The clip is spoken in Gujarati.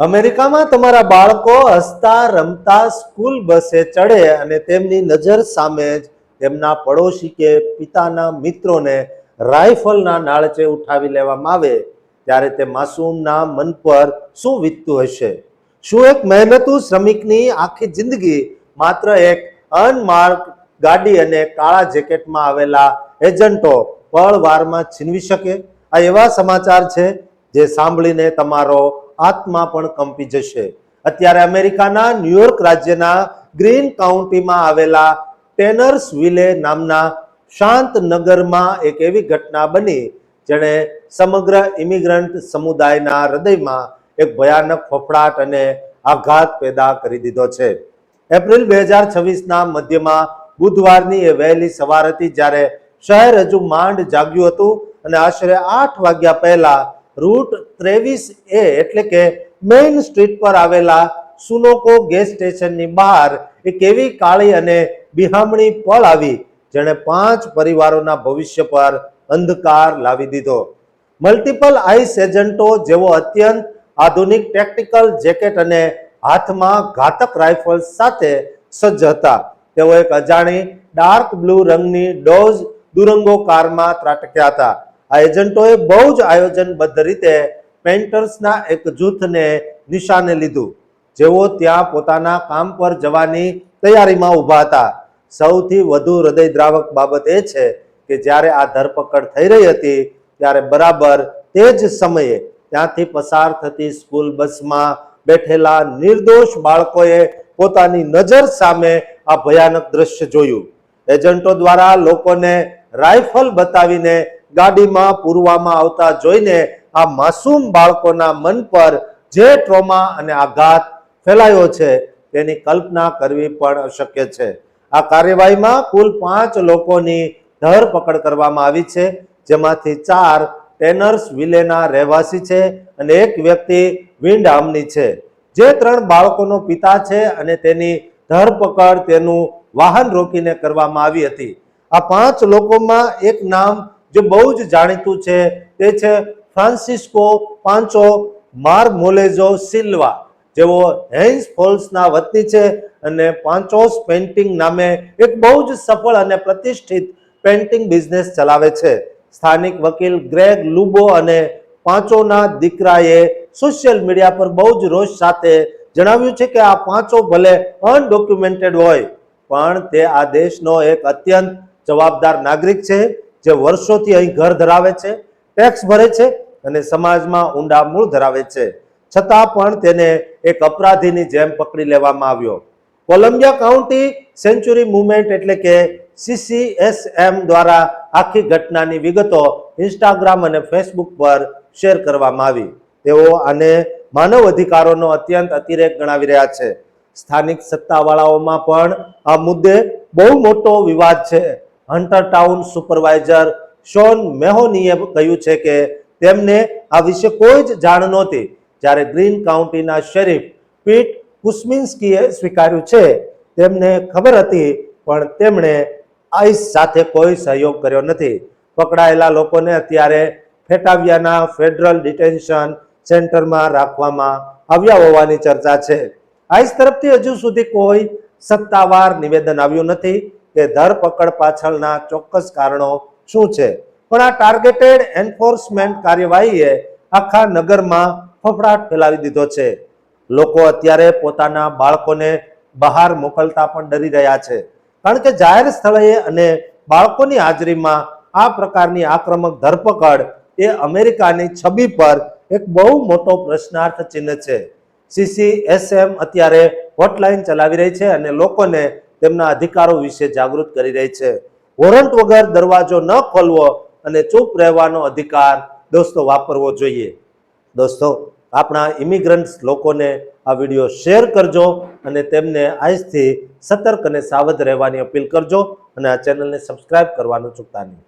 અમેરિકામાં તમારા બાળકો હસતા રમતા સ્કૂલ બસે ચડે અને તેમની નજર સામે જ તેમના પડોશી કે પિતાના મિત્રોને રાઇફલના નાળચે ઉઠાવી લેવામાં આવે ત્યારે તે માસૂમના મન પર શું વીતતું હશે? શું એક મહેનતુ શ્રમિકની આખી જિંદગી માત્ર એક અનમાર્ક ગાડી અને કાળા જેકેટમાં આવેલા એજન્ટો પળવારમાં છીનવી શકે? આ એવા સમાચાર છે જે સાંભળીને તમારો આત્મા પણ કંપી જશે. અત્યારે અમેરિકાના ન્યુયોર્ક રાજ્યના ગ્રીન કાઉન્ટીમાં આવેલા ટેનર્સવિલે નામના શાંત નગરમાં એક એવી ઘટના બની જેણે સમગ્ર ઇમિગ્રન્ટ સમુદાયના હૃદયમાં એક ભયાનક ફફડાટ અને આઘાત પેદા કરી દીધો છે. એપ્રિલ 2026ના મધ્યમાં બુધવારની એ વહેલી સવાર હતી જ્યારે શહેર હજુ માંડ જાગ્યું હતું અને આશરે 8 વાગ્યા પહેલા રૂટ 23A એટલે કે મેઇન સ્ટ્રીટ પર આવેલા સુનોકો ગેસ સ્ટેશનની બહાર એક એવી કાળી અને બિહામણી પળ આવી જેણે 5 પરિવારોના ભવિષ્ય પર અંધકાર લાવી દીધો. મલ્ટિપલ આઈસ એજન્ટો જેવો અત્યંત આધુનિક ટેક્ટિકલ જેકેટ અને હાથમાં ઘાતક રાઇફલ્સ સાથે સજ્જ હતા. તેઓ એક અજાણી ડાર્ક બ્લુ રંગની ડોઝ દુરંગો કારમાં ત્રાટક્યા હતા. આ એજન્ટોએ બહુ જ આયોજનબદ્ધ રીતે પેન્ટર્સના એક જૂથને નિશાને લીધું જેઓ ત્યાં પોતાના કામ પર જવાની તૈયારીમાં ઊભા હતા. સૌથી વધુ હૃદયદ્રાવક બાબત એ છે કે જ્યારે આ ધરપકડ થઈ રહી હતી ત્યારે બરાબર તે જ સમયે ત્યાંથી પસાર થતી સ્કૂલ બસમાં બેઠેલા નિર્દોષ બાળકોએ પોતાની નજર સામે આ ભયાનક દ્રશ્ય જોયું. એજન્ટો દ્વારા લોકોને રાઇફલ બતાવીને ગાડીમાં પૂરવામાં આવતા જોઈને આ માસૂમ બાળકોના મન પર જે ટ્રોમા અને આઘાત ફેલાયો છે તેની કલ્પના કરવી પણ અશક્ય છે. આ કાર્યવાહીમાં કુલ 5 લોકોની ધરપકડ કરવામાં આવી છે જેમાંથી 4 ટેનર્સવિલેના રહેવાસી છે અને એક વ્યક્તિ વિન્ડહામની છે જે 3 બાળકોનો પિતા છે અને તેની ધરપકડ તેનું વાહન રોકીને કરવામાં આવી હતી. આ 5 લોકોમાં એક નામ જે બહુ જ જાણીતું છે તે છે ફ્રાન્સિસ્કો પાંચો માર્મોલેઝો સિલ્વા જેઓ હેન્સ ફોલ્સના વતની છે અને પાંચોસ પેઇન્ટિંગ નામે એક બહુ જ સફળ અને પ્રતિષ્ઠિત પેઇન્ટિંગ બિઝનેસ ચલાવે છે. સ્થાનિક વકીલ ગ્રેગ લુબો અને પાંચોના દીકરાએ સોશિયલ મીડિયા પર બહુ જ રોષ સાથે જણાવ્યું છે કે આ પાંચો ભલે અનડોક્યુમેન્ટેડ હોય પણ તે આ દેશનો એક અત્યંત જવાબદાર નાગરિક છે જે વર્ષોથી અહીં ઘર ધરાવે છે, ટેક્સ ભરે છે અને સમાજમાં ઊંડા મૂળ ધરાવે છે. છતાં પણ તેને એક અપરાધીની જેમ પકડી લેવામાં આવ્યો. કોલંબિયા કાઉન્ટી સેન્ચુરી મુવમેન્ટ એટલે કે CCSM દ્વારા આખી ઘટનાની વિગતો ઇન્સ્ટાગ્રામ અને ફેસબુક પર શેર કરવામાં આવી. તેઓ આને માનવ અધિકારોનો અત્યંત અતિરેક ગણાવી રહ્યા છે. સ્થાનિક સત્તાવાળાઓમાં પણ આ મુદ્દે બહુ મોટો વિવાદ છે. હન્ટર ટાઉન સુપરવાઇઝર શોન મેહોનીએ કહ્યું છે કે તેમને આ વિશે કોઈ જ જાણ નહોતી જ્યારે ગ્રીન કાઉન્ટીના શેરીફ પીટ કુસ્મિન્સ્કીએ સ્વીકાર્યું છે તેમને ખબર હતી પણ તેમણે આઈસ સાથે કોઈ સહયોગ કર્યો નથી. પકડાયેલા લોકોને અત્યારે ફેટાવિયાના ફેડરલ ડિટેન્શન સેન્ટરમાં રાખવામાં આવ્યા હોવાની ચર્ચા છે. આઈસ તરફથી હજુ સુધી કોઈ સત્તાવાર નિવેદન આવ્યું નથી કે ધરપકડ પાછળના ચોક્કસ કારણો શું છે પણ આ ટાર્ગેટેડ એન્ફોર્સમેન્ટ કાર્યવાહીએ આખા નગરમાં ફફડાટ ફેલાવી દીધો છે. લોકો અત્યારે પોતાના બાળકોને બહાર મોકલતા પણ ડરી રહ્યા છે કારણ કે જાહેર સ્થળે અને બાળકોની હાજરીમાં આ પ્રકારની આક્રમક ધરપકડ એ અમેરિકાની છબી પર એક બહુ મોટો પ્રશ્નાર્થ ચિહ્ન છે. CCSM અત્યારે હોટલાઇન ચલાવી રહી છે અને લોકોને તેમના અધિકારો વિશે જાગૃત કરી રહી છે. વોરંટ વગર દરવાજો ન ખોલવો અને ચૂપ રહેવાનો અધિકાર દોસ્તો વાપરવો જોઈએ. દોસ્તો આપણા ઇમિગ્રન્ટ્સ લોકોને આ વિડીયો શેર કરજો અને તેમને આજથી સતર્ક અને સાવધ રહેવાની અપીલ કરજો અને આ ચેનલને સબસ્ક્રાઇબ કરવાનું ચૂકતા નહીં.